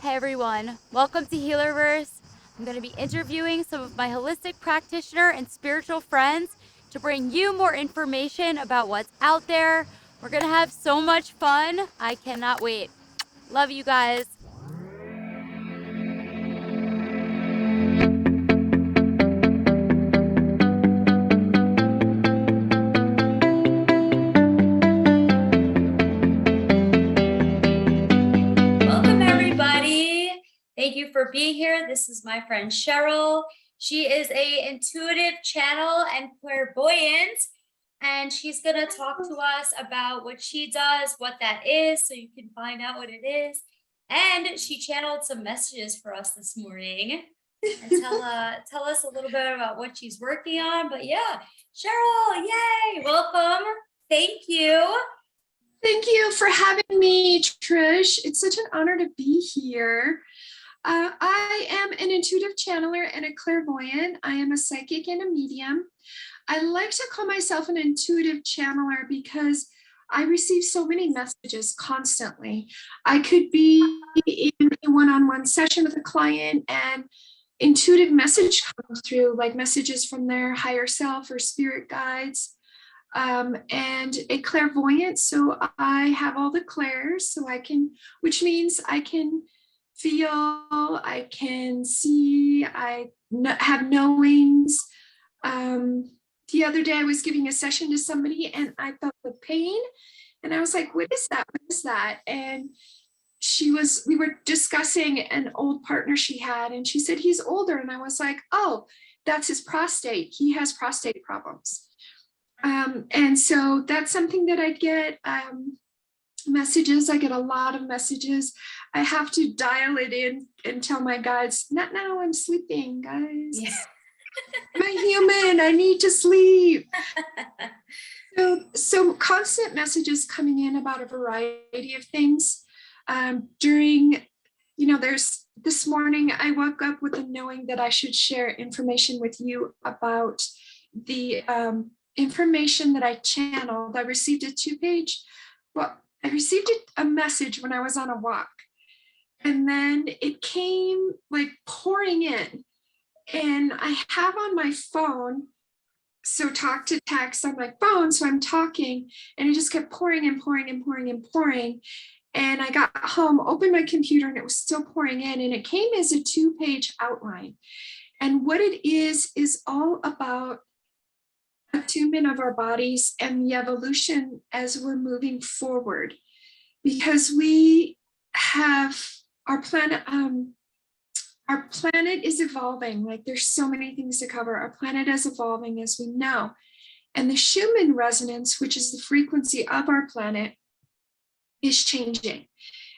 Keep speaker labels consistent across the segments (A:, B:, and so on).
A: Hey everyone, welcome to Healerverse. I'm going to be interviewing some of my holistic practitioner and spiritual friends to bring you more information about what's out there. We're going to have so much fun. I cannot wait. Love you guys. Welcome everybody. Thank you for being here. This is my friend Sheryl. She is a intuitive channel and clairvoyant, and she's gonna talk to us about what she does, what that is, so you can find out what it is. And she channeled some messages for us this morning and tell us a little bit about what she's working on. But yeah, Sheryl, yay, welcome. Thank you.
B: Thank you for having me, Trish. It's such an honor to be here. I am an intuitive channeler and a clairvoyant. I am a psychic and a medium. I like to call myself an intuitive channeler because I receive so many messages constantly. I could be in a one-on-one session with a client and intuitive message comes through, like messages from their higher self or spirit guides. And a clairvoyant. So I have all the clairs, so I can, which means I can feel, I can see, I have knowings. The other day I was giving a session to somebody and I felt the pain and I was like, what is that? What is that? And we were discussing an old partner she had and she said, he's older. And I was like, oh, that's his prostate. He has prostate problems. And so that's something that I get messages. I get a lot of messages. I have to dial it in and tell my guides, not now, I'm sleeping, guys. Yeah. I'm a human, I need to sleep. So constant messages coming in about a variety of things. There's this morning, I woke up with the knowing that I should share information with you about the information that I channeled. I received I received a message when I was on a walk, and then it came like pouring in, and I have on my phone, so talk to text on my phone, so I'm talking, and it just kept pouring and pouring and pouring and pouring. And I got home, opened my computer, and it was still pouring in, and it came as a 2-page outline. And what it is all about attunement of our bodies and the evolution as we're moving forward, because we have our planet is evolving. Like there's so many things to cover. Our planet is evolving, as we know, and the Schumann resonance, which is the frequency of our planet, is changing.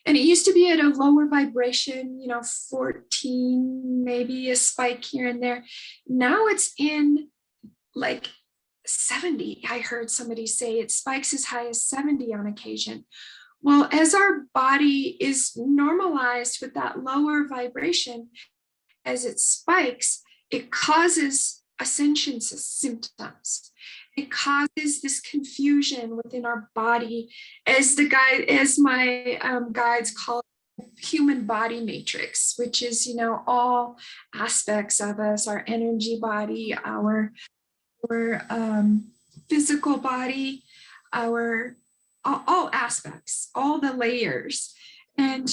B: And it used to be at a lower vibration, 14, maybe a spike here and there. Now it's in like 70. I heard somebody say it spikes as high as 70 on occasion. Well, as our body is normalized with that lower vibration, as it spikes, it causes ascension symptoms. It causes this confusion within our body, as my guides call it, human body matrix, which is, all aspects of us, our energy body, our physical body, our all aspects, all the layers, and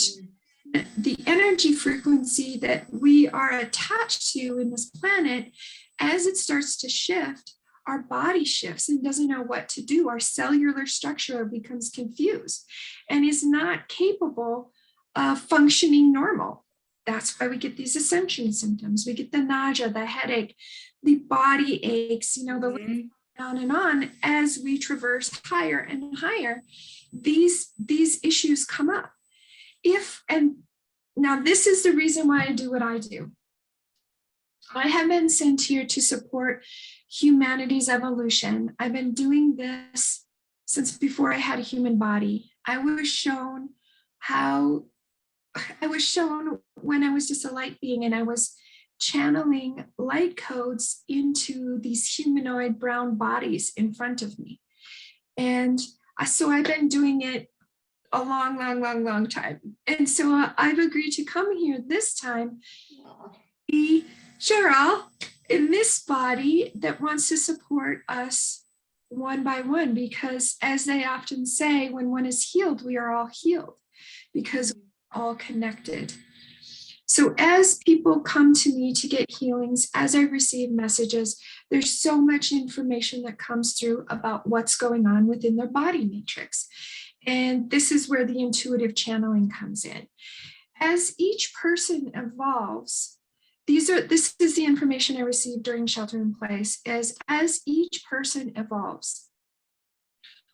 B: the energy frequency that we are attached to in this planet. As it starts to shift, our body shifts and doesn't know what to do. Our cellular structure becomes confused and is not capable of functioning normal. That's why we get these ascension symptoms. We get the nausea, the headache, the body aches, the on and on. As we traverse higher and higher, these issues come up. Now this is the reason why I do what I do. I have been sent here to support humanity's evolution. I've been doing this since before I had a human body. I was shown when I was just a light being, and I was channeling light codes into these humanoid brown bodies in front of me. And so I've been doing it a long, long, long, long time. And so I've agreed to come here this time, be Cheryl in this body that wants to support us one by one, because as they often say, when one is healed, we are all healed because we're all connected. So as people come to me to get healings, as I receive messages, there's so much information that comes through about what's going on within their body matrix. And this is where the intuitive channeling comes in. As each person evolves, this is the information I received during shelter in place, as each person evolves,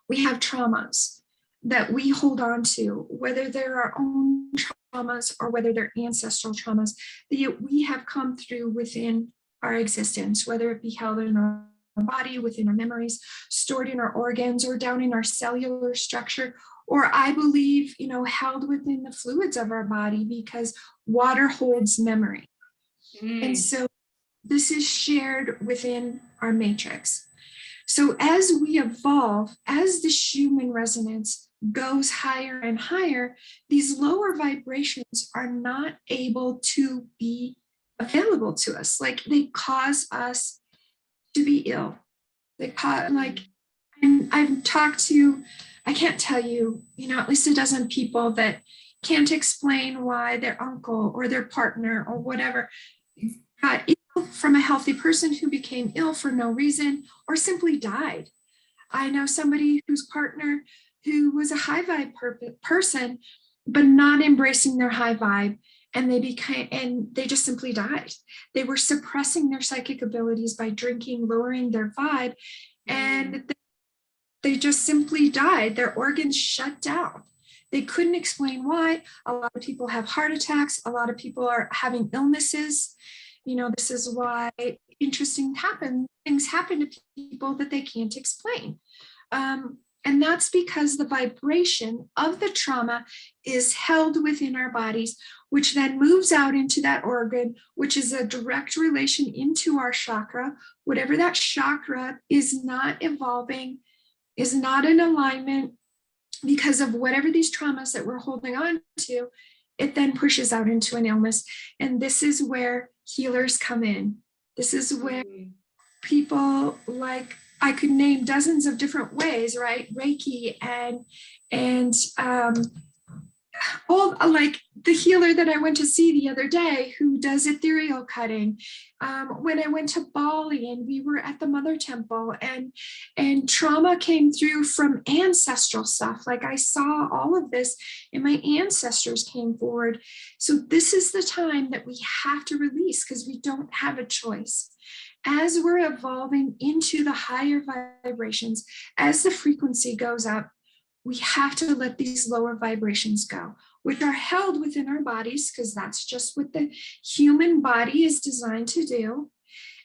B: we have traumas that we hold on to, whether they're our own traumas or whether they're ancestral traumas that we have come through within our existence, whether it be held in our body, within our memories, stored in our organs, or down in our cellular structure, or I believe, held within the fluids of our body, because water holds memory. And so this is shared within our matrix. So as we evolve, as the Schumann resonance goes higher and higher, these lower vibrations are not able to be available to us. Like, they cause us to be ill. They cause, and I've talked to, I can't tell you, at least a dozen people that can't explain why their uncle or their partner or whatever got ill from a healthy person who became ill for no reason or simply died. I know somebody whose partner who was a high vibe person, but not embracing their high vibe, and they just simply died. They were suppressing their psychic abilities by drinking, lowering their vibe, and they just simply died. Their organs shut down. They couldn't explain why. A lot of people have heart attacks. A lot of people are having illnesses. This is why interesting things happen to people that they can't explain. And that's because the vibration of the trauma is held within our bodies, which then moves out into that organ, which is a direct relation into our chakra. Whatever that chakra is not evolving, is not in alignment because of whatever these traumas that we're holding on to, it then pushes out into an illness. And this is where healers come in. This is where people, like, I could name dozens of different ways, right? Reiki and all, like the healer that I went to see the other day who does ethereal cutting. When I went to Bali and we were at the Mother Temple, and trauma came through from ancestral stuff. Like, I saw all of this and my ancestors came forward. So this is the time that we have to release, because we don't have a choice. As we're evolving into the higher vibrations, as the frequency goes up, we have to let these lower vibrations go, which are held within our bodies, because that's just what the human body is designed to do.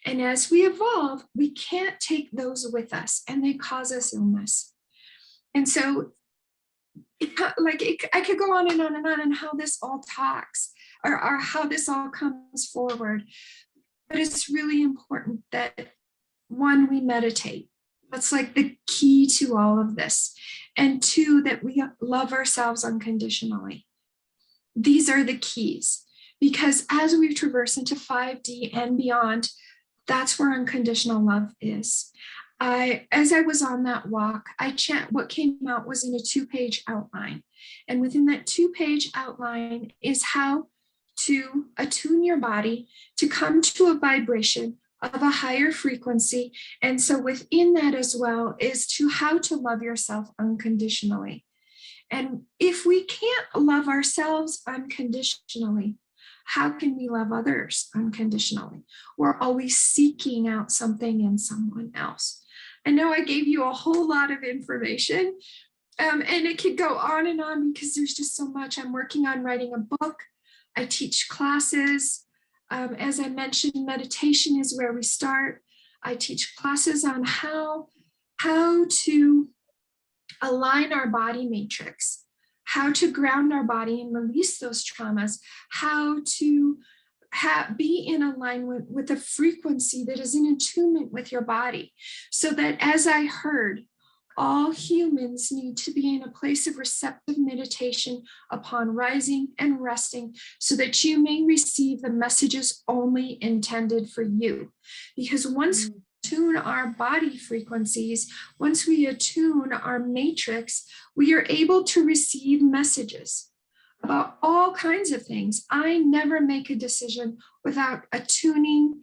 B: And as we evolve, we can't take those with us, and they cause us illness. And so I could go on and on and on, and how this all talks, or how this all comes forward. But it's really important that, one, we meditate. That's like the key to all of this. And two, that we love ourselves unconditionally. These are the keys, because as we traverse into 5D and beyond, that's where unconditional love is. As I was on that walk, what came out was in a 2-page outline. And within that 2-page outline is how to attune your body to come to a vibration of a higher frequency. And so within that as well is to how to love yourself unconditionally. And if we can't love ourselves unconditionally, how can we love others unconditionally? We're always seeking out something in someone else. I know I gave you a whole lot of information, and it could go on and on because there's just so much. I'm working on writing a book. I teach classes. As I mentioned, meditation is where we start. I teach classes on how to align our body matrix, how to ground our body and release those traumas, how to be in alignment with a frequency that is in attunement with your body, so that, as I heard, all humans need to be in a place of receptive meditation upon rising and resting so that you may receive the messages only intended for you. Because once we attune our body frequencies, once we attune our matrix, we are able to receive messages about all kinds of things. I never make a decision without tuning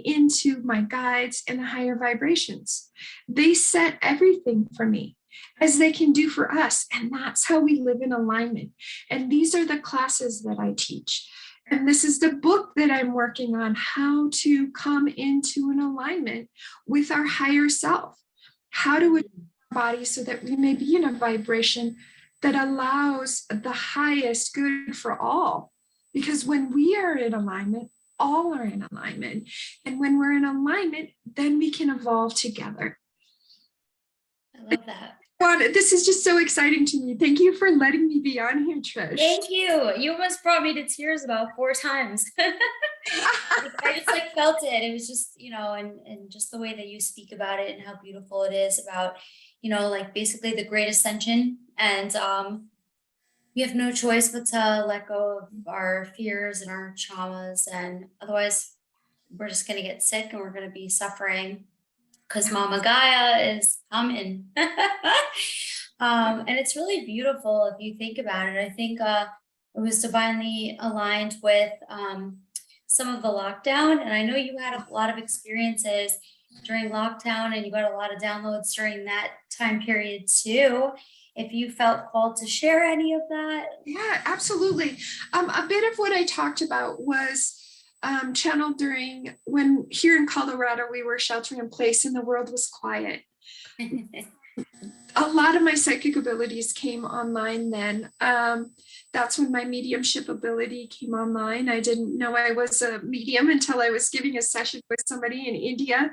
B: into my guides and the higher vibrations. They set everything for me as they can do for us. And that's how we live in alignment. And these are the classes that I teach. And this is the book that I'm working on, how to come into an alignment with our higher self, how to attune our body so that we may be in a vibration that allows the highest good for all. Because when we are in alignment, all are in alignment. And when we're in alignment, then we can evolve together.
A: I love that.
B: God, this is just so exciting to me. Thank you for letting me be on here, Trish.
A: Thank you. You almost brought me to tears about 4 times. I just like felt it. It was just, and just the way that you speak about it and how beautiful it is about, like basically the great ascension. And we have no choice but to let go of our fears and our traumas. And otherwise we're just going to get sick and we're going to be suffering because Mama Gaia is coming. And it's really beautiful if you think about it. I think it was divinely aligned with some of the lockdown. And I know you had a lot of experiences during lockdown and you got a lot of downloads during that time period too. If you felt called to share any of that.
B: Yeah, absolutely. A bit of what I talked about was channeled during when here in Colorado, we were sheltering in place and the world was quiet. A lot of my psychic abilities came online then. That's when my mediumship ability came online. I didn't know I was a medium until I was giving a session with somebody in India.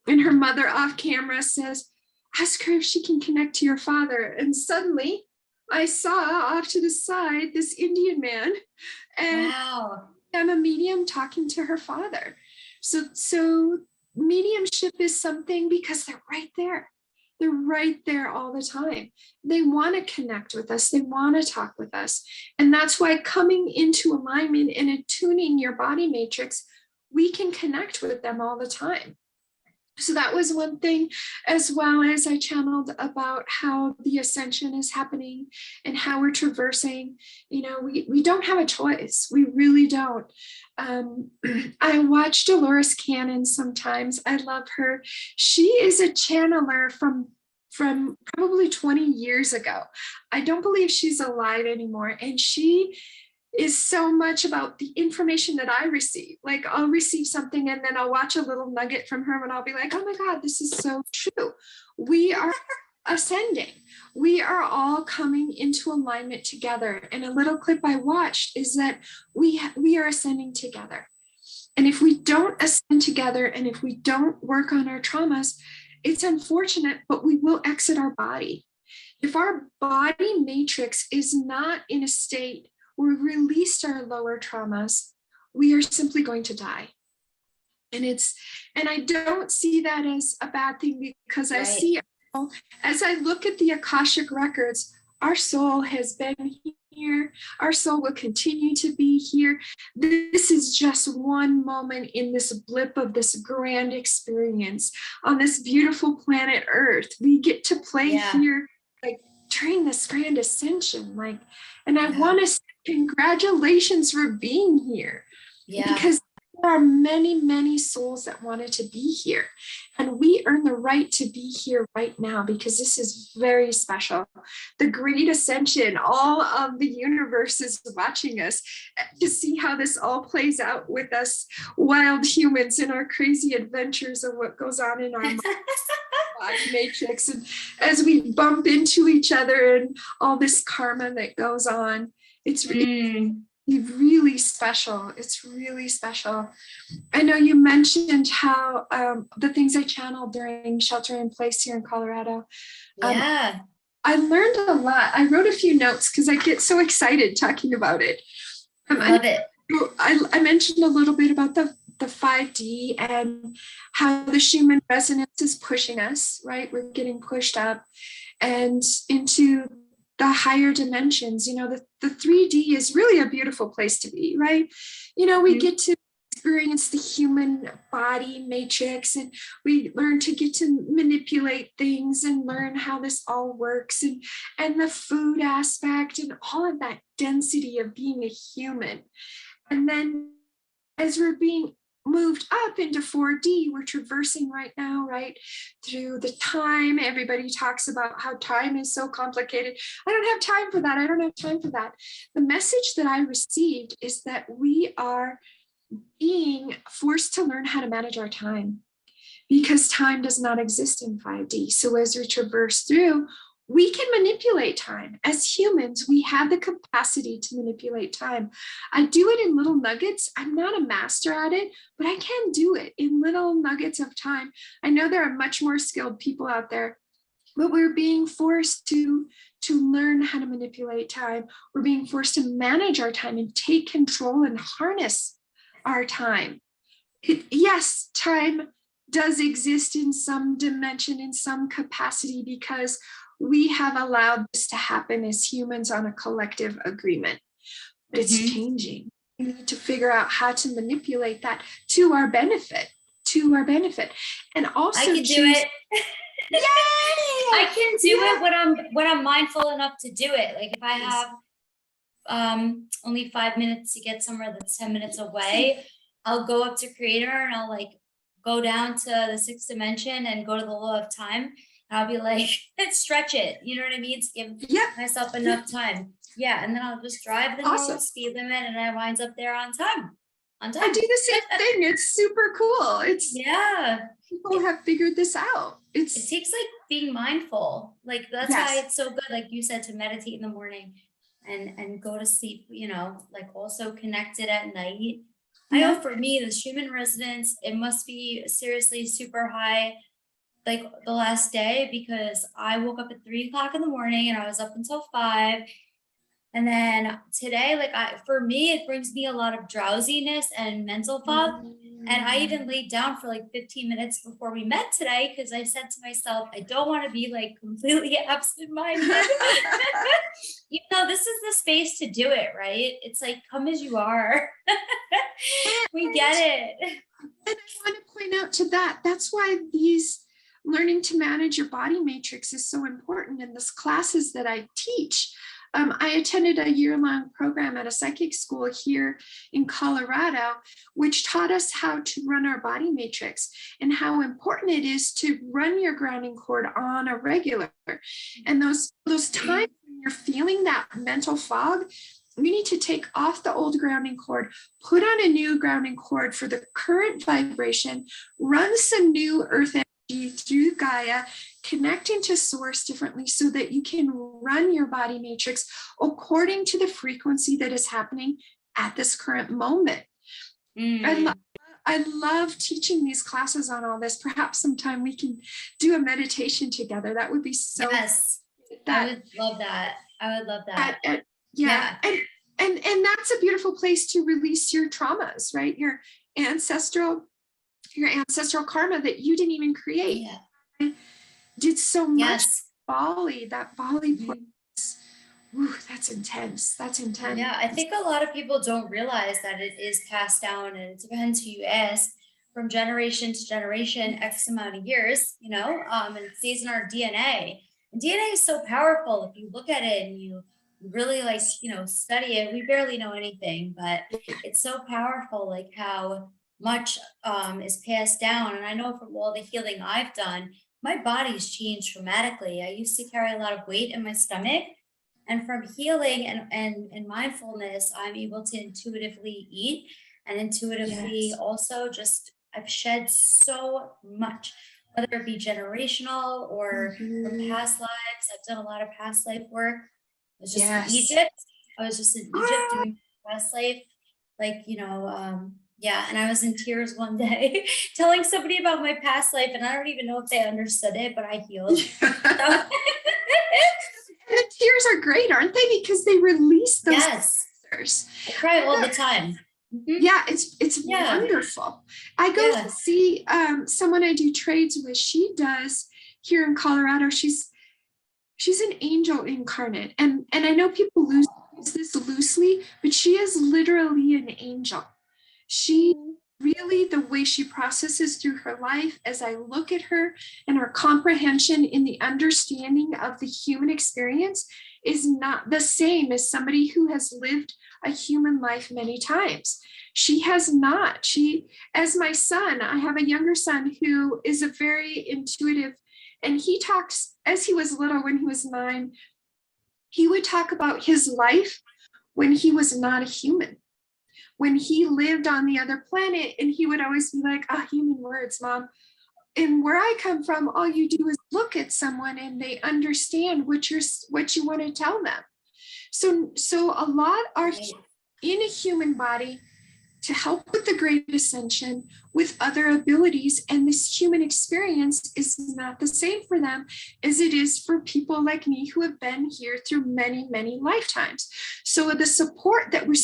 B: And her mother off camera says, ask her if she can connect to your father. And suddenly I saw off to the side this Indian man. And
A: wow.
B: I'm a medium talking to her father. So mediumship is something because they're right there. They're right there all the time. They want to connect with us. They want to talk with us. And that's why coming into alignment and attuning your body matrix, we can connect with them all the time. So that was one thing, as well as I channeled about how the ascension is happening and how we're traversing. We don't have a choice. We really don't. I watch Dolores Cannon sometimes. I love her. She is a channeler from probably 20 years ago. I don't believe she's alive anymore. And she is so much about the information that I receive. Like I'll receive something and then I'll watch a little nugget from her and I'll be like, oh my God, this is so true. We are ascending. We are all coming into alignment together. And a little clip I watched is that we are ascending together. And if we don't ascend together and if we don't work on our traumas, it's unfortunate, but we will exit our body. If our body matrix is not in a state where we released our lower traumas, we are simply going to die. And I don't see that as a bad thing because I see, as I look at the Akashic records, our soul has been here. Our soul will continue to be here. This is just one moment in this blip of this grand experience on this beautiful planet Earth. We get to play here, like during this grand ascension. And I want to say congratulations for being here. Because there are many, many souls that wanted to be here. And we earn the right to be here right now because this is very special. The great ascension, all of the universe is watching us to see how this all plays out with us wild humans in our crazy adventures of what goes on in our body matrix. And as we bump into each other and all this karma that goes on, it's really special. It's really special. I know you mentioned how the things I channeled during shelter in place here in Colorado. I learned a lot. I wrote a few notes because I get so excited talking about it.
A: Love it.
B: I mentioned a little bit about the the 5D and how the Schumann resonance is pushing us, right? We're getting pushed up and into the higher dimensions. The 3D is really a beautiful place to be, right? We get to experience the human body matrix, and we learn to get to manipulate things and learn how this all works, and the food aspect and all of that density of being a human. And then as we're being moved up into 4D, we're traversing right now, right, through the time. Everybody talks about how time is so complicated. I don't have time for that. I don't have time for that. The message that I received is that we are being forced to learn how to manage our time, because time does not exist in 5D. So as we traverse through, we can manipulate time. As humans, we have the capacity to manipulate time. I do it in little nuggets. I'm not a master at it, but I can do it in little nuggets of time. I know there are much more skilled people out there, but we're being forced to learn how to manipulate time. We're being forced to manage our time and take control and harness our time. Yes, time does exist in some dimension, in some capacity, because we have allowed this to happen as humans on a collective agreement. But it's changing. We need to figure out how to manipulate that to our benefit, And also
A: I can do it.
B: Yay!
A: I can do it when I'm mindful enough to do it. Like if I have only 5 minutes to get somewhere that's 10 minutes away, I'll go up to creator and I'll like go down to the 6th dimension and go to the law of time. And I'll be like, stretch it. You know what I mean? To give myself enough time. Yeah. And then I'll just drive the normal speed limit and I winds up there on time.
B: I do the same thing. It's super cool. People have figured this out. It
A: takes like being mindful. Like that's why it's so good. Like you said, to meditate in the morning and go to sleep, like also connected at night. I know for me, the Schumann resonance, it must be seriously super high, like the last day, because I woke up at 3 o'clock in the morning and I was up until 5. And then today, for me, it brings me a lot of drowsiness and mental fog. And I even laid down for like 15 minutes before we met today, because I said to myself, I don't want to be like completely absent-minded. Even though this is the space to do it, right? It's like, come as you are. We get it.
B: And I want to point out to that. That's why these learning to manage your body matrix is so important in these classes that I teach. I attended a year-long program at a psychic school here in Colorado, which taught us how to run our body matrix and how important it is to run your grounding cord on a regular. And those times when you're feeling that mental fog, we need to take off the old grounding cord, put on a new grounding cord for the current vibration, run some new earth energy through Gaia, connecting to source differently so that you can run your body matrix according to the frequency that is happening at this current moment. I love teaching these classes on all this. Perhaps sometime we can do a meditation together. That would be so.
A: Yes, I would love that. I would love that.
B: And that's a beautiful place to release your traumas, right? Your ancestral karma that you didn't even create. Did so much. Bali, that Bali place. Ooh, that's intense.
A: Yeah, I think a lot of people don't realize that it is passed down, and it depends who you ask, from generation to generation, X amount of years, and it stays in our DNA. And DNA is so powerful. If you look at it and you really study it, we barely know anything, but it's so powerful, like how much is passed down. And I know from all the healing I've done, my body's changed dramatically. I used to carry a lot of weight in my stomach, and from healing and mindfulness, I'm able to intuitively eat and intuitively also I've shed so much, whether it be generational or from past lives. I've done a lot of past life work. I was just in Egypt. I was just in Egypt doing past life, and I was in tears one day telling somebody about my past life, and I don't even know if they understood it, but I healed.
B: The tears are great, aren't they? Because they release those answers.
A: I cry all the time.
B: Yeah, it's
A: Yeah.
B: wonderful. I go to
A: Yes.
B: see someone I do trades with. She does here in Colorado. She's an angel incarnate, and I know people use this loosely, but she is literally an angel. She really, the way she processes through her life, as I look at her and her comprehension in the understanding of the human experience, is not the same as somebody who has lived a human life many times. She has not. As my son, I have a younger son who is a very intuitive, and he talks, as he was little, when he was 9, he would talk about his life when he was not a human, when he lived on the other planet, and he would always be like, human words, Mom. And where I come from, all you do is look at someone and they understand what you want to tell them. So a lot are in a human body to help with the great ascension with other abilities. And this human experience is not the same for them as it is for people like me who have been here through many, many lifetimes. So the support that we're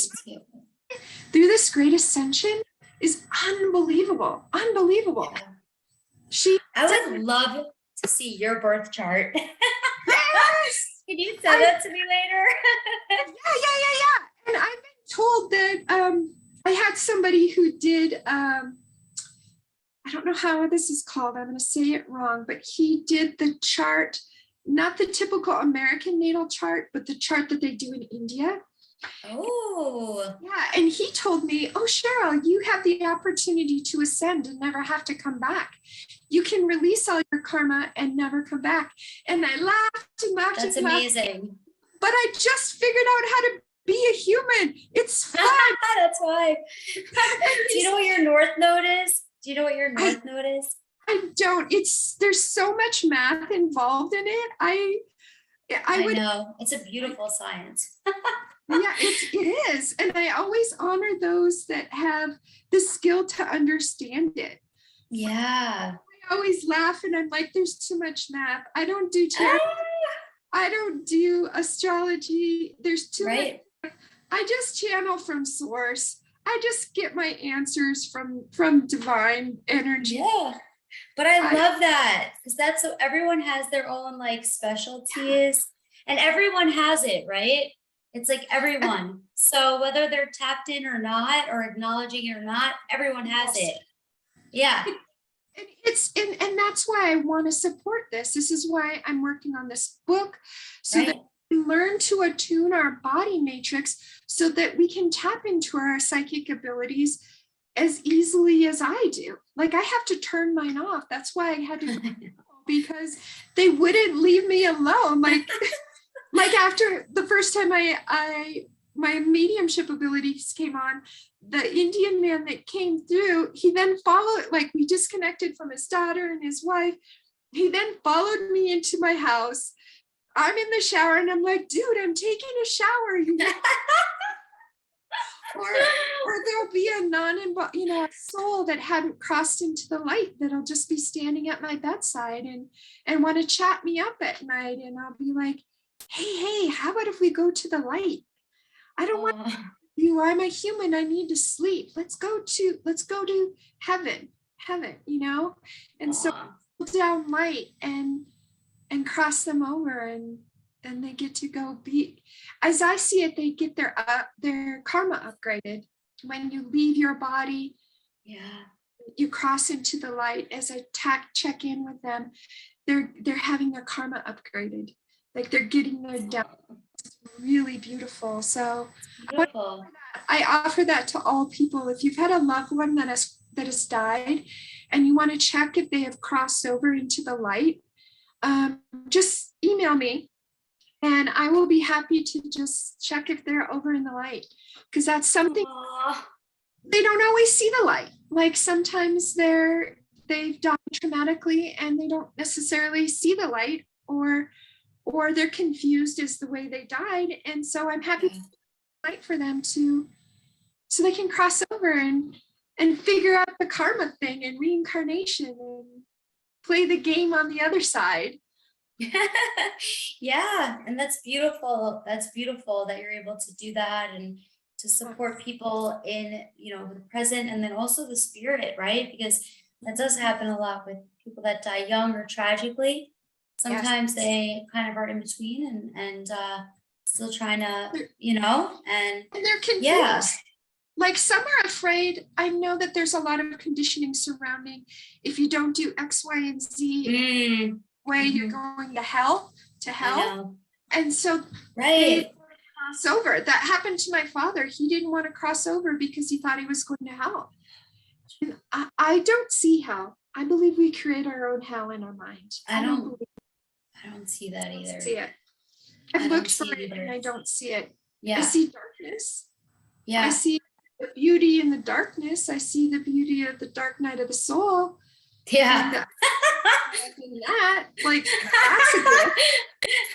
B: through this great ascension is unbelievable. Unbelievable.
A: Yeah. I would love to see your birth chart.
B: Yes.
A: Can you send that to me later?
B: Yeah. And I've been told that I had somebody who did, I don't know how this is called, I'm going to say it wrong, but he did the chart, not the typical American natal chart, but the chart that they do in India.
A: Oh.
B: Yeah, and he told me, Sheryl, you have the opportunity to ascend and never have to come back. You can release all your karma and never come back. And I laughed and laughed.
A: That's amazing.
B: But I just figured out how to be a human. It's fun.
A: That's why. Do you know what your North Node is? Do you know what your North Node is?
B: I don't. There's so much math involved in it. I
A: know. It's a beautiful science.
B: Yeah, it is. And I always honor those that have the skill to understand it.
A: Yeah.
B: I always laugh and I'm like, there's too much math. I don't do tarot. I don't do astrology. There's too much. I just channel from source. I just get my answers from divine energy.
A: Yeah. But I love that, because that's so everyone has their own like specialties, and everyone has it, right? It's like everyone. So whether they're tapped in or not, or acknowledging it or not, everyone has it. Yeah.
B: And that's why I want to support this. This is why I'm working on this book, so that we learn to attune our body matrix so that we can tap into our psychic abilities as easily as I do. Like, I have to turn mine off. That's why I had to go, because they wouldn't leave me alone. Like after the first time my mediumship abilities came on, the Indian man that came through, he then followed, like, we disconnected from his daughter and his wife. He then followed me into my house. I'm in the shower and I'm like, dude, I'm taking a shower. Or there'll be a soul that hadn't crossed into the light that'll just be standing at my bedside and want to chat me up at night. And I'll be like, hey, how about if we go to the light? I don't want you. I'm a human. I need to sleep. Let's go to heaven, And so down light and cross them over, and then they get to go be, as I see it, they get their karma upgraded. When you leave your body, you cross into the light. As I check in with them, they're having their karma upgraded. Like, they're getting their down. It's really beautiful. So beautiful. I offer that to all people. If you've had a loved one that has died and you want to check if they have crossed over into the light, just email me and I will be happy to just check if they're over in the light, because that's something they don't always see the light. Like, sometimes they've died traumatically and they don't necessarily see the light, or they're confused as the way they died. And so I'm happy to fight for them so they can cross over and figure out the karma thing and reincarnation and play the game on the other side.
A: Yeah, and that's beautiful. That's beautiful that you're able to do that and to support people in, the present, and then also the spirit, right? Because that does happen a lot with people that die young or tragically. Sometimes they kind of are in between and still trying to, and
B: they're confused.
A: Yeah.
B: Like some are afraid. I know that there's a lot of conditioning surrounding if you don't do X, Y, and Z way, you're going to hell. And so they cross over. That happened to my father. He didn't want to cross over because he thought he was going to hell. And I don't see hell. I believe we create our own hell in our mind.
A: I don't see that either.
B: I don't see it. I've looked for it and I don't see it.
A: Yeah.
B: I see darkness.
A: Yeah.
B: I see the beauty in the darkness. I see the beauty of the dark night of the soul.
A: Yeah.
B: And that, like, that's a gift.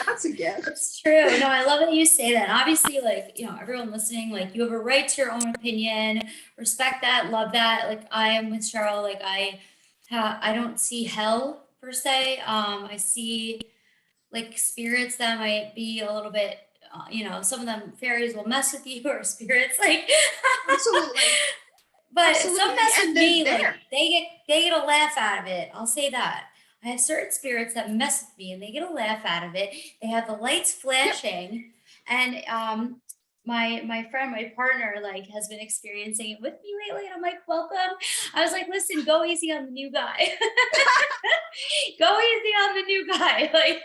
B: That's a gift.
A: It's true. No, I love that you say that. Obviously, like, everyone listening, like, you have a right to your own opinion. Respect that. Love that. Like, I am with Sheryl. Like, I don't see hell per se. I see like spirits that might be a little bit, some of them fairies will mess with you, or spirits, like,
B: Absolutely.
A: but
B: Absolutely.
A: some mess with me,
B: there.
A: like they get a laugh out of it. I'll say that. I have certain spirits that mess with me and they get a laugh out of it. They have the lights flashing, and my friend, my partner, like, has been experiencing it with me lately, and I'm like, welcome. I was like, listen, go easy on the new guy. Go easy on the new guy. Like,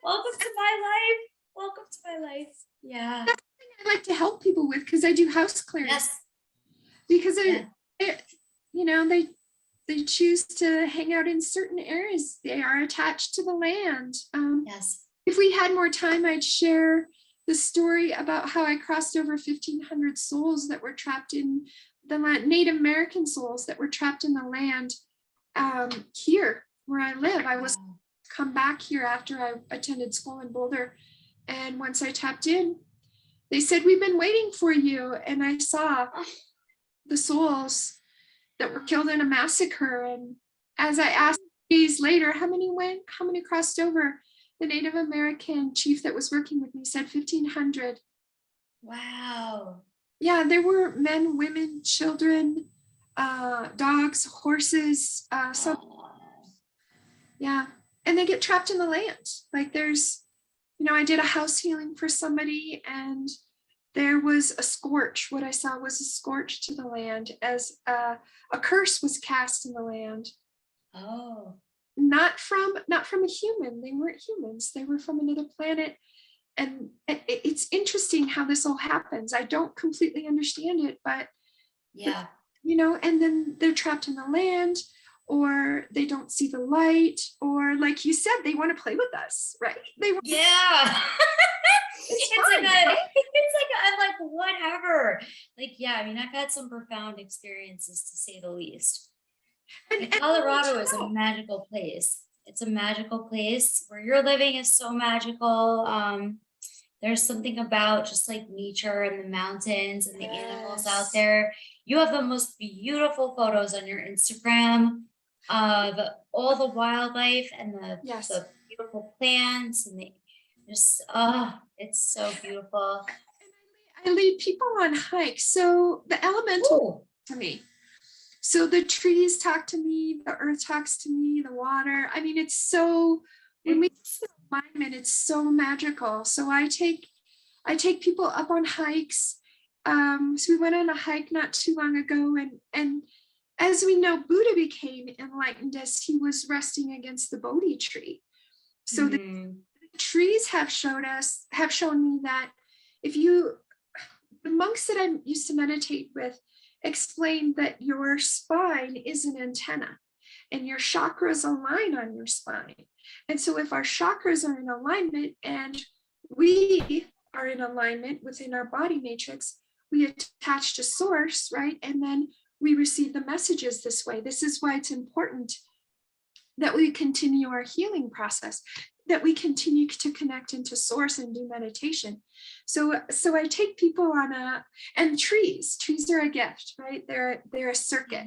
A: welcome to my life. Welcome to my life. Yeah.
B: That's something I like to help people with, because I do house clearance.
A: Yes.
B: Because they choose to hang out in certain areas. They are attached to the land.
A: Yes.
B: If we had more time, I'd share the story about how I crossed over 1,500 souls that were trapped in the land, Native American souls that were trapped in the land here where I live. I was come back here after I attended school in Boulder. And once I tapped in, they said, we've been waiting for you. And I saw the souls that were killed in a massacre. And as I asked days later, how many crossed over? The Native American chief that was working with me said 1,500.
A: Wow.
B: Yeah, there were men, women, children, dogs, horses, yeah. And they get trapped in the land. Like there's, I did a house healing for somebody, and there was a scorch. What I saw was a scorch to the land as a curse was cast in the land.
A: Oh.
B: Not from a human. They weren't humans. They were from another planet. And it's interesting how this all happens. I don't completely understand it, but
A: yeah,
B: and then they're trapped in the land, or they don't see the light, or like you said, they want to play with us, right?
A: Yeah. I'm like, whatever. Like, yeah, I mean, I've had some profound experiences, to say the least. And Colorado is a magical place. It's a magical place. Where you're living is so magical. There's something about just like nature and the mountains and the animals out there. You have the most beautiful photos on your Instagram of all the wildlife and the beautiful plants, and it's so beautiful.
B: I lead people on hikes. So the elemental to me. So the trees talk to me, the earth talks to me, the water. I mean, it's so, when we get alignment, it's so magical. So I take people up on hikes. So we went on a hike not too long ago, and as we know, Buddha became enlightened as he was resting against the Bodhi tree. So the trees have shown me that the monks that I used to meditate with explained that your spine is an antenna and your chakras align on your spine. And so if our chakras are in alignment and we are in alignment within our body matrix, we attach to source, right? And then we receive the messages this way. This is why it's important that we continue our healing process, that we continue to connect into source and do meditation. So I take people on and trees are a gift, right? They're a circuit.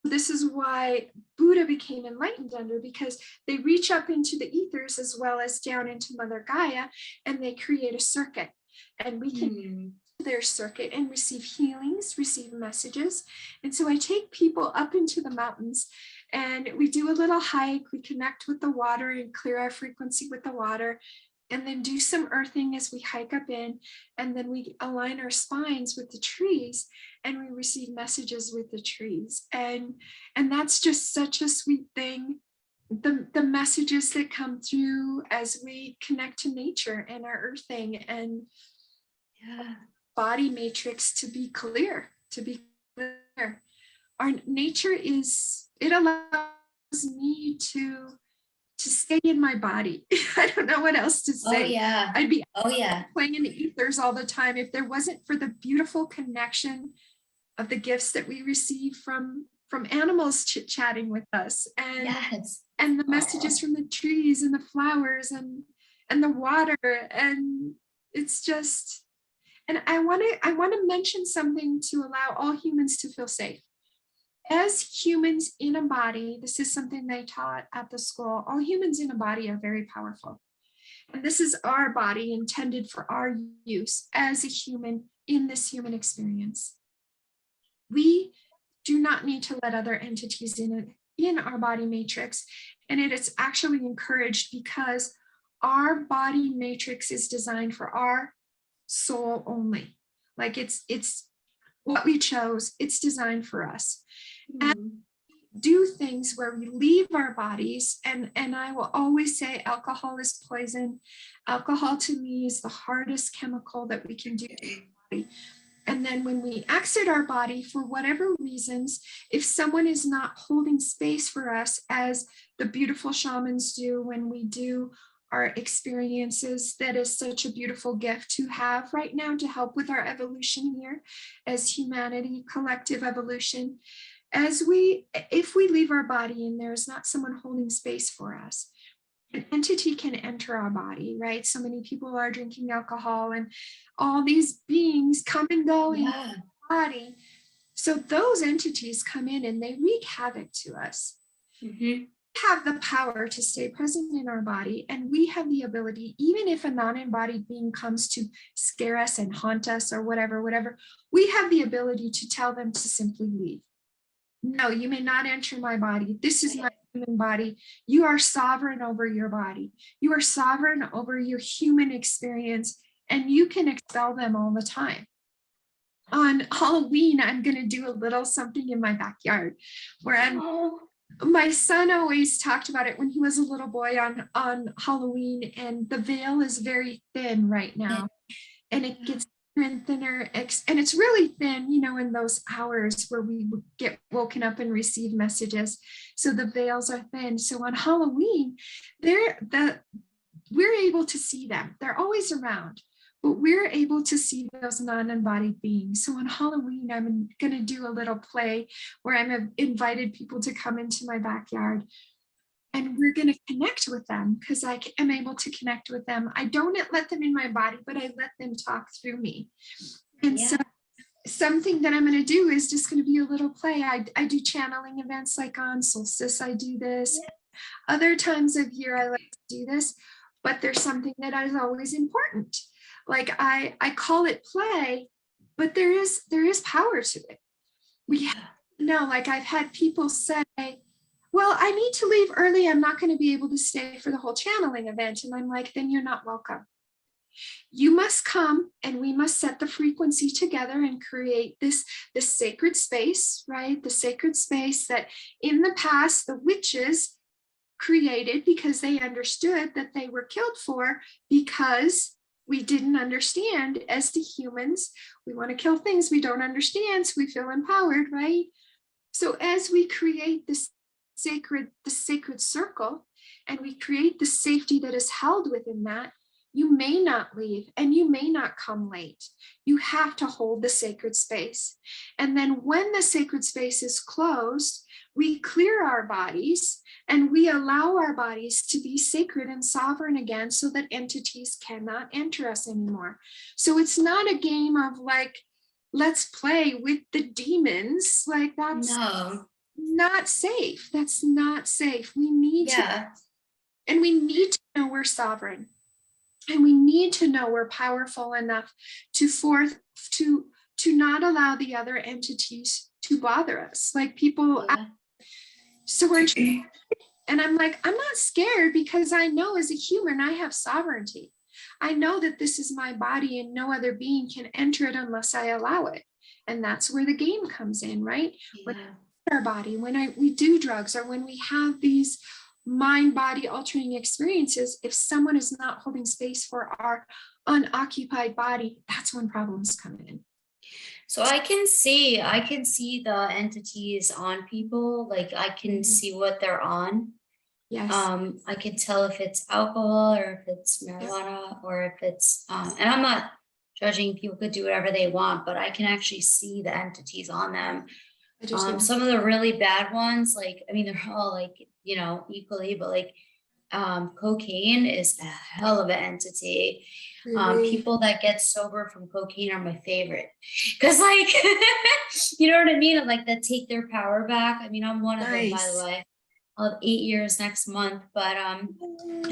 B: This is why Buddha became enlightened under, because they reach up into the ethers as well as down into Mother Gaia, and they create a circuit. and we can their circuit and receive healings, receive messages. And so I take people up into the mountains and we do a little hike, we connect with the water and clear our frequency with the water, and then do some earthing as we hike up in, and then we align our spines with the trees and we receive messages with the trees. And that's just such a sweet thing. The messages that come through as we connect to nature and our earthing and body matrix to be clear. Our nature it allows me to stay in my body. I don't know what else to say.
A: Oh yeah.
B: I'd be
A: yeah.
B: playing in the ethers all the time if there wasn't for the beautiful connection of the gifts that we receive from animals chit-chatting with us, and the messages from the trees and the flowers and the water. And it's just, and I want to mention something to allow all humans to feel safe. As humans in a body, this is something they taught at the school, all humans in a body are very powerful. And this is our body intended for our use as a human in this human experience. We do not need to let other entities in our body matrix. And it is actually encouraged because our body matrix is designed for our soul only. Like it's what we chose, it's designed for us. And do things where we leave our bodies, and I will always say alcohol is poison. Alcohol to me is the hardest chemical that we can do to our body. And then when we exit our body for whatever reasons, if someone is not holding space for us, as the beautiful shamans do when we do our experiences, that is such a beautiful gift to have right now to help with our evolution here as humanity, collective evolution. If we leave our body and there's not someone holding space for us, an entity can enter our body, right? So many people are drinking alcohol and all these beings come and go in our body. So those entities come in and they wreak havoc to us. We have the power to stay present in our body, and we have the ability, even if a non-embodied being comes to scare us and haunt us or whatever, we have the ability to tell them to simply leave. No, you may not enter my body. This is my human body. You are sovereign over your body. You are sovereign over your human experience, and you can expel them all the time. On Halloween, I'm going to do a little something in my backyard where my son always talked about it when he was a little boy on Halloween, and the veil is very thin right now, and it gets and thinner, and it's really thin, in those hours where we get woken up and receive messages. So the veils are thin. So on Halloween, we're able to see them. They're always around, but we're able to see those non-embodied beings. So on Halloween, I'm going to do a little play where I'm invited people to come into my backyard. And we're going to connect with them because I am able to connect with them. I don't let them in my body, but I let them talk through me. And so something that I'm going to do is just going to be a little play. I do channeling events like on solstice. I do this. Other times of year, I like to do this, but there's something that is always important. Like I call it play, but there is power to it. Like I've had people say, well, I need to leave early. I'm not going to be able to stay for the whole channeling event. And I'm like, then you're not welcome. You must come, and we must set the frequency together and create this sacred space, right? The sacred space that in the past, the witches created because they understood that they were killed for, because we didn't understand as the humans. We want to kill things we don't understand, so we feel empowered, right? So as we create the sacred circle, and we create the safety that is held within that, you may not leave and you may not come late. You have to hold the sacred space. And then when the sacred space is closed, we clear our bodies and we allow our bodies to be sacred and sovereign again, so that entities cannot enter us anymore. So it's not a game of like, let's play with the demons. Like that's not safe. That's not safe. We need to, and we need to know we're sovereign. And we need to know we're powerful enough to not allow the other entities to bother us. Like people,
A: Yeah.
B: so we're, and I'm like, I'm not scared because I know as a human, I have sovereignty. I know that this is my body and no other being can enter it unless I allow it. And that's where the game comes in, right?
A: Yeah.
B: Our body, when we do drugs, or when we have these mind body altering experiences, if someone is not holding space for our unoccupied body, that's when problems come in.
A: So I can see the entities on people. Like I can see what they're on.
B: Yes.
A: I can tell if it's alcohol or if it's marijuana or if it's and I'm not judging. People could do whatever they want, but I can actually see the entities on them. Some of the really bad ones, like, I mean, they're all like, you know, equally, but like cocaine is a hell of an entity. People that get sober from cocaine are my favorite because, like, you know what I mean? Like, that take their power back. I mean, I'm one of them, by the way. I'll have 8 years next month, but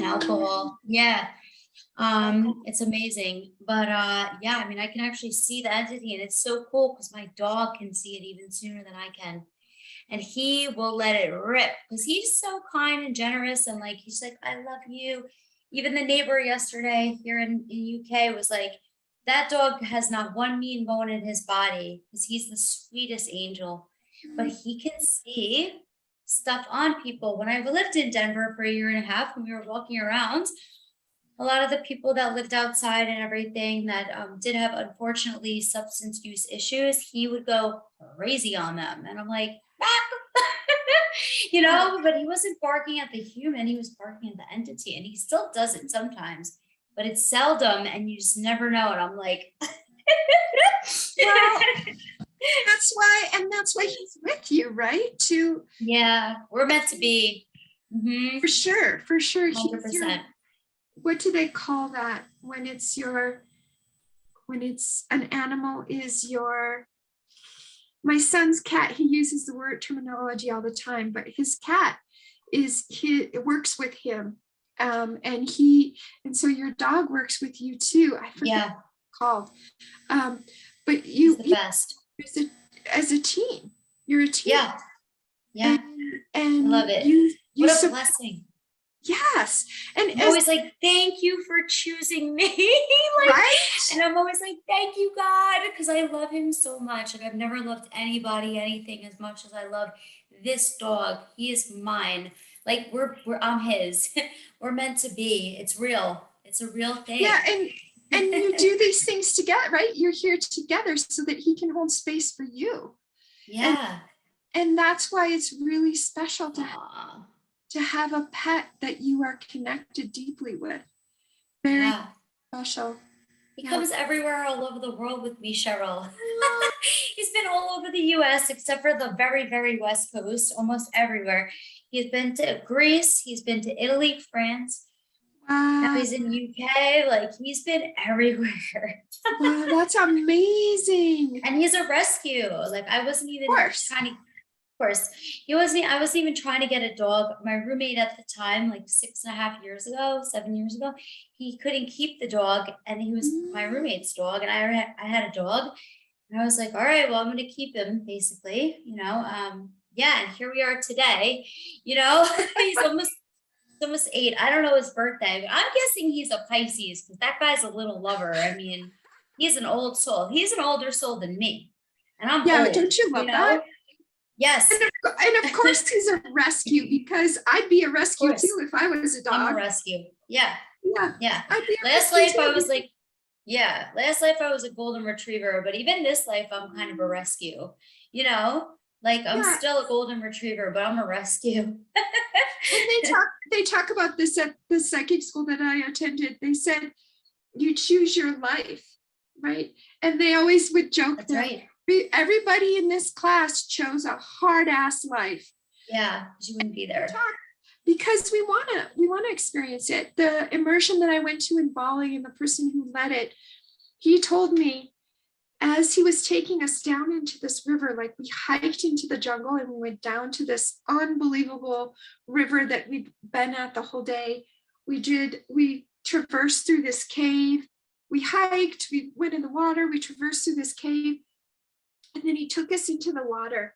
A: alcohol, yeah. It's amazing, but yeah, I mean, I can actually see the entity, and it's so cool because my dog can see it even sooner than I can, and he will let it rip because he's so kind and generous, and like he's like, I love you. Even the neighbor yesterday here in UK was like, that dog has not one mean bone in his body because he's the sweetest angel, but he can see stuff on people. When I lived in Denver for 1.5 years, when we were walking around, a lot of the people that lived outside and everything that did have, unfortunately, substance use issues, he would go crazy on them. And I'm like, you know, but he wasn't barking at the human, he was barking at the entity. And he still does it sometimes, but it's seldom and you just never know. And I'm like,
B: well, that's why he's with you, right?
A: Yeah, we're meant to be. Mm-hmm.
B: For sure.
A: 100%.
B: What do they call that when it's an animal is your, my son's cat, he uses the word terminology all the time, but his cat it works with him. And so your dog works with you too. I forget what it's called. But
A: He's the best.
B: As a team, you're a team.
A: Yeah.
B: And
A: I love it.
B: What
A: a blessing.
B: Yes. And
A: I'm always like, thank you for choosing me. Like, right? And I'm always like, thank you, God, because I love him so much. Like, I've never loved anybody, anything as much as I love this dog. He is mine. Like, I'm his. We're meant to be. It's real. It's a real thing.
B: Yeah, and you do these things together, right? You're here together so that he can hold space for you.
A: Yeah.
B: And that's why it's really special to have a pet that you are connected deeply with. Very special.
A: He comes everywhere, all over the world with me, Sheryl. He's been all over the US, except for the very, very West Coast, almost everywhere. He's been to Greece, he's been to Italy, France.
B: Wow.
A: Now he's in UK, like he's been everywhere.
B: Wow, that's amazing.
A: And he's a rescue. Like I wasn't even trying to, of course, I wasn't even trying to get a dog. My roommate at the time, like 7 years ago, he couldn't keep the dog, and he was my roommate's dog, and I had a dog, and I was like, all right, well, I'm gonna keep him, basically, you know. And here we are today, you know. He's almost 8. I don't know his birthday, but I'm guessing he's a Pisces because that guy's a little lover. I mean, he's an old soul. He's an older soul than me, and I'm old,
B: don't you love that?
A: Yes.
B: And of course he's a rescue, because I'd be a rescue too if I was a dog.
A: I'm a rescue. Yeah.
B: Last life
A: I was a golden retriever, but even this life I'm kind of a rescue, you know, like I'm still a golden retriever, but I'm a rescue.
B: And they talk about this at the psychic school that I attended. They said you choose your life, right? And they always would joke that everybody in this class chose a hard ass life.
A: Yeah, you wouldn't be there.
B: Because we want to experience it. The immersion that I went to in Bali, and the person who led it, he told me as he was taking us down into this river, like we hiked into the jungle and we went down to this unbelievable river that we'd been at the whole day. We traversed through this cave. We hiked, we went in the water, we traversed through this cave, and then he took us into the water.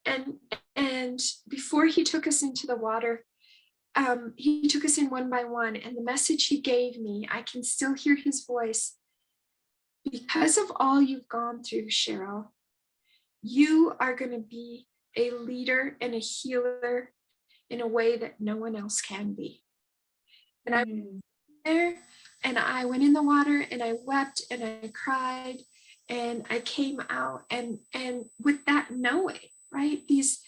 B: And before he took us into the water, he took us in one by one. And the message he gave me, I can still hear his voice. Because of all you've gone through, Sheryl, you are going to be a leader and a healer in a way that no one else can be. And I went there, and I went in the water, and I wept, and I cried, and I came out, and with that knowing, right? These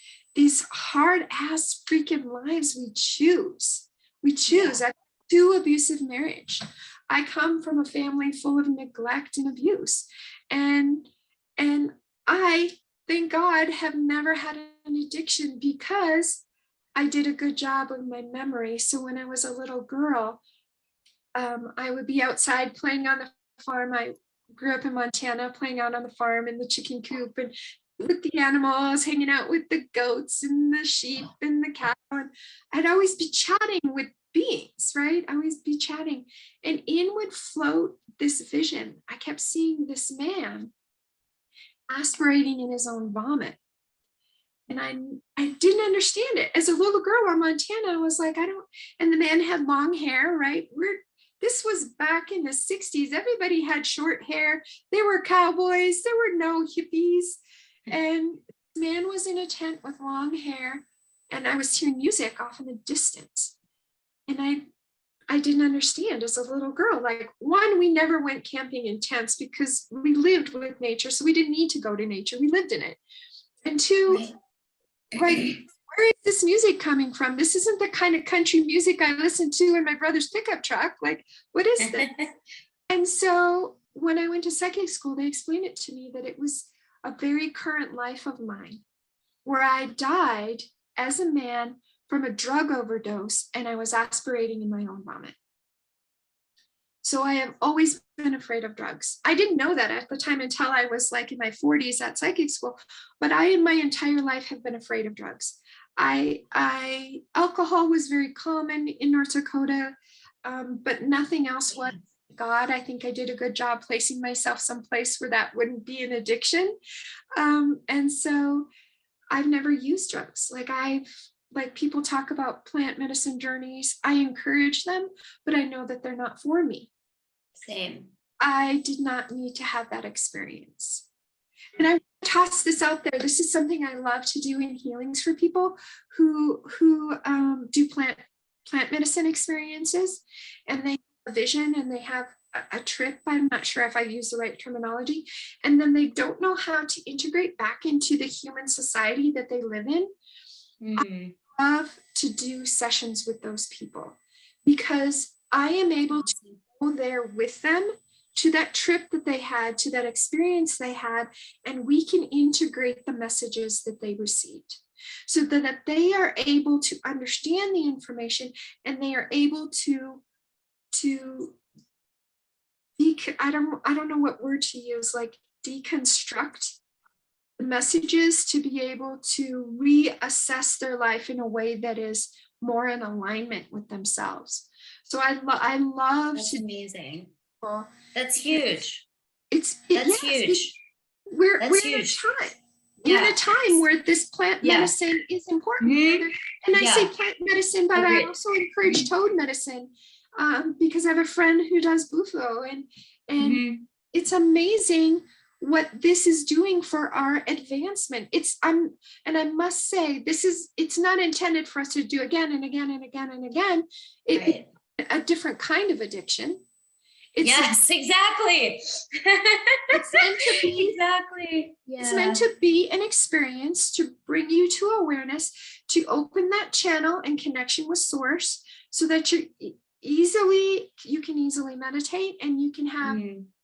B: hard ass freaking lives we choose. Yeah. I do abusive marriage. I come from a family full of neglect and abuse, and I, thank God, have never had an addiction because I did a good job of my memory. So when I was a little girl, I would be outside playing on the farm. I grew up in Montana, playing out on the farm in the chicken coop and with the animals, hanging out with the goats and the sheep and the cow. And I'd always be chatting with beings, right? I always be chatting. And in would float this vision. I kept seeing this man aspirating in his own vomit. And I didn't understand it. As a little girl in Montana, I was like, and the man had long hair, right? This was back in the 60s. Everybody had short hair. They were cowboys. There were no hippies. And the man was in a tent with long hair. And I was hearing music off in the distance. And I didn't understand as a little girl. Like, one, we never went camping in tents because we lived with nature. So we didn't need to go to nature. We lived in it. And two, like, where is this music coming from? This isn't the kind of country music I listen to in my brother's pickup truck. Like, what is this? And so when I went to psychic school, they explained it to me that it was a very current life of mine where I died as a man from a drug overdose and I was aspirating in my own vomit. So I have always been afraid of drugs. I didn't know that at the time until I was like in my 40s at psychic school, but I in my entire life have been afraid of drugs. Alcohol was very common in North Dakota, but nothing else was. God, I think I did a good job placing myself someplace where that wouldn't be an addiction. And so I've never used drugs. Like people talk about plant medicine journeys. I encourage them, but I know that they're not for me.
A: Same.
B: I did not need to have that experience. And I toss this out there. This is something I love to do in healings for people who do plant medicine experiences, and they have a vision and they have a trip. I'm not sure if I use the right terminology. And then they don't know how to integrate back into the human society that they live in. I love to do sessions with those people because I am able to go there with them to that trip that they had, to that experience they had, and we can integrate the messages that they received so that they are able to understand the information and they are able to I don't know what word to use, like deconstruct the messages to be able to reassess their life in a way that is more in alignment with themselves. So I love.
A: That's amazing.
B: People.
A: That's huge.
B: That's huge. We're
A: huge.
B: in a time. We're in a time where this plant medicine is important. And I say plant medicine, but I also encourage toad medicine because I have a friend who does bufo, and it's amazing what this is doing for our advancement. And I must say, it's not intended for us to do again and again and again and again. It's a different kind of addiction.
A: Exactly.
B: It's meant to be It's meant to be an experience to bring you to awareness, to open that channel and connection with source, so that you can easily meditate and you can have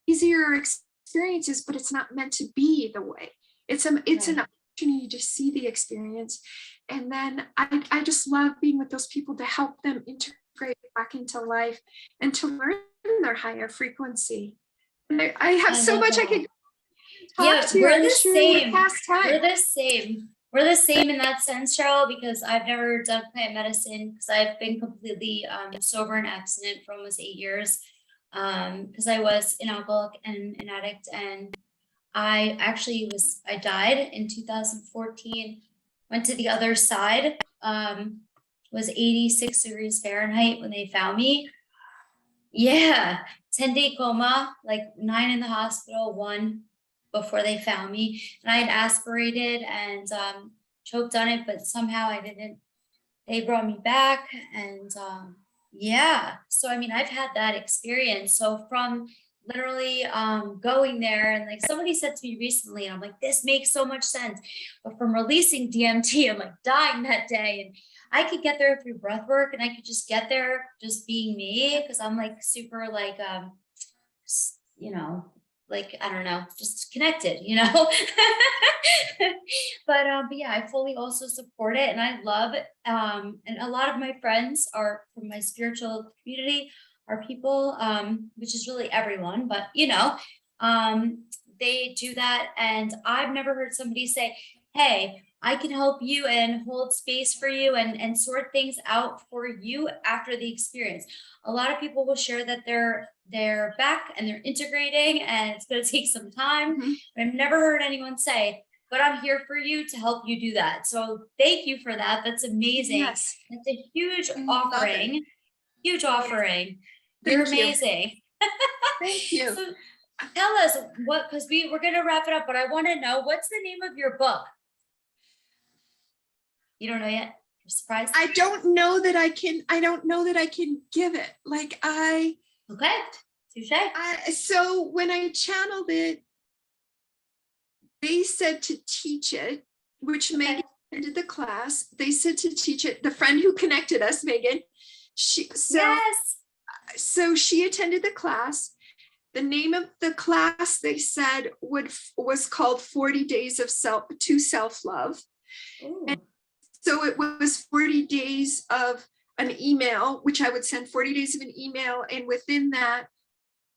B: easier experiences. But it's not meant to be the way. It's an opportunity to see the experience, and then I just love being with those people to help them integrate back into life and to learn their higher frequency. And I have so much I could talk to.
A: We're the same.
B: Past time.
A: We're the same. We're the same in that sense, Cheryl, because I've never done plant medicine because I've been completely sober and abstinent for almost 8 years. Because I was an alcoholic and an addict, and I died in 2014, went to the other side, was 86 degrees Fahrenheit when they found me. Yeah, 10-day coma, like 9 in the hospital, 1 before they found me. And I had aspirated and choked on it, but somehow I didn't. They brought me back, and yeah. So I mean, I've had that experience. So from literally going there, and like somebody said to me recently, and I'm like, this makes so much sense. But from releasing DMT, I'm like dying that day, and I could get there through breath work, and I could just get there just being me, because I'm like super like you know, like I don't know, just connected, you know. But yeah, I fully also support it, and I love it. And a lot of my friends are from my spiritual community, are people, which is really everyone, but you know, they do that, and I've never heard somebody say, hey, I can help you and hold space for you and sort things out for you after the experience. A lot of people will share that they're back and they're integrating, and it's going to take some time.
B: Mhm.
A: But I've never heard anyone say, but I'm here for you to help you do that. So thank you for that. That's amazing.
B: Yes.
A: It's a huge
B: I love it.
A: offering. Huge offering.
B: Thank
A: You're
B: you.
A: amazing.
B: Thank you.
A: So tell us what, because we're going to wrap it up, but I want to know, what's the name of your book? You don't know yet? You're surprised?
B: I don't know that I can give it. Like
A: Okay. Touche.
B: So when I channeled it, they said to teach it, which Megan attended the class. They said to teach it. The friend who connected us, Megan,
A: Yes.
B: So she attended the class. The name of the class, they said, was called 40 Days of Self-Love. And so it was 40 days of an email, which I would send 40 days of an email. And within that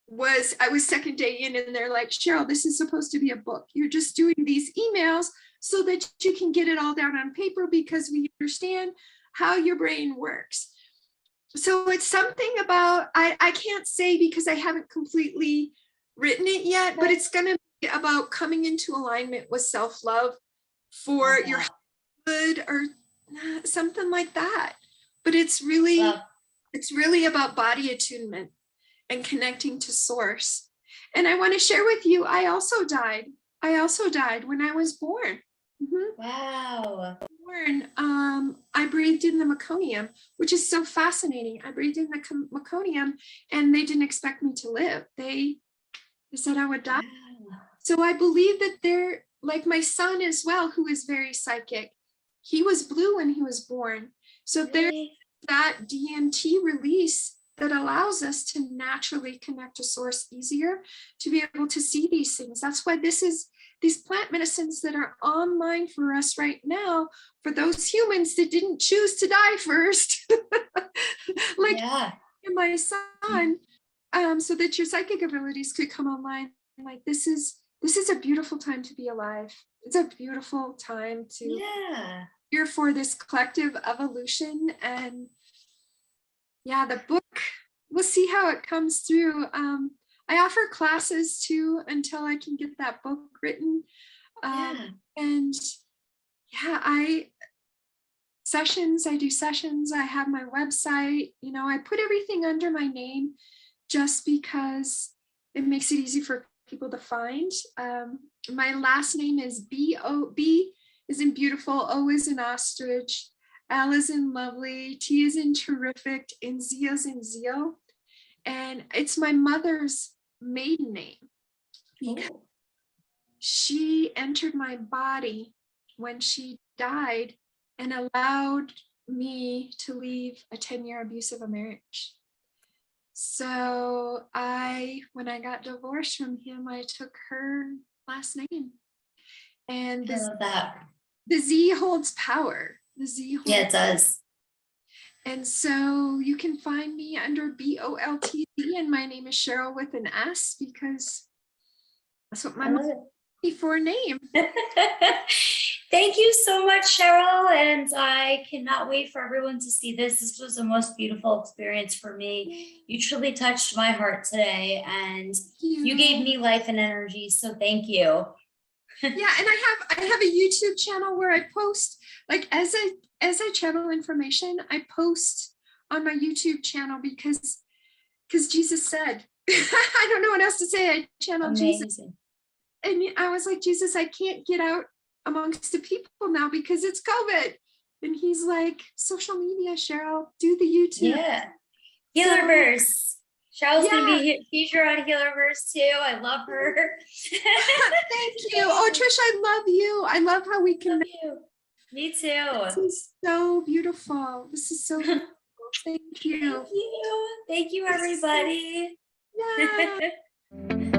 B: I was second day in, and they're like, Sheryl, this is supposed to be a book. You're just doing these emails so that you can get it all down on paper, because we understand how your brain works. So it's something about, I can't say because I haven't completely written it yet, but it's going to be about coming into alignment with self-love for your good, or something like that. But it's really about body attunement and connecting to source. And I want to share with you, I also died when I was born. Mm-hmm.
A: Wow.
B: I breathed in the meconium, which is so fascinating. I breathed in the meconium, and they didn't expect me to live. They said I would die. Wow. So I believe that they're like my son as well, who is very psychic. He was blue when he was born. So there's that DMT release that allows us to naturally connect to source easier, to be able to see these things. That's why these plant medicines that are online for us right now, for those humans that didn't choose to die first, like my son, so that your psychic abilities could come online. Like this is a beautiful time to be alive. It's a beautiful time to here for this collective evolution. And the book, we'll see how it comes through. I offer classes too until I can get that book written. And I do sessions. I have my website. You know, I put everything under my name just because it makes it easy for people to find. My last name is B-O. B is in beautiful, O is in ostrich, L is in lovely, T is in terrific, and Z is in Zeo. And it's my mother's maiden name because she entered my body when she died and allowed me to leave a 10-year abusive marriage. So when I got divorced from him, I took her last name. And
A: I love that.
B: The Z holds power. The Z holds
A: it does.
B: And so you can find me under BOLTZ, and my name is Sheryl with an S, because that's what my before name.
A: Thank you so much, Cheryl. And I cannot wait for everyone to see this. This was the most beautiful experience for me. You truly touched my heart today, and you gave me life and energy. So thank you.
B: Yeah, and I have a YouTube channel where I post, like, as I channel information, I post on my YouTube channel because Jesus said, I don't know what else to say. I channel Jesus. And I was like, Jesus, I can't get out amongst the people now because it's COVID. And he's like, social media, Cheryl, do the YouTube.
A: Yeah. Healerverse. Cheryl's going to be featured on Healerverse too. I love her.
B: Thank you. Oh, Trish, I love you. I love how we connect.
A: Me too.
B: This is so beautiful. This is so beautiful. Thank you.
A: Thank you. Thank you, everybody.
B: Yeah.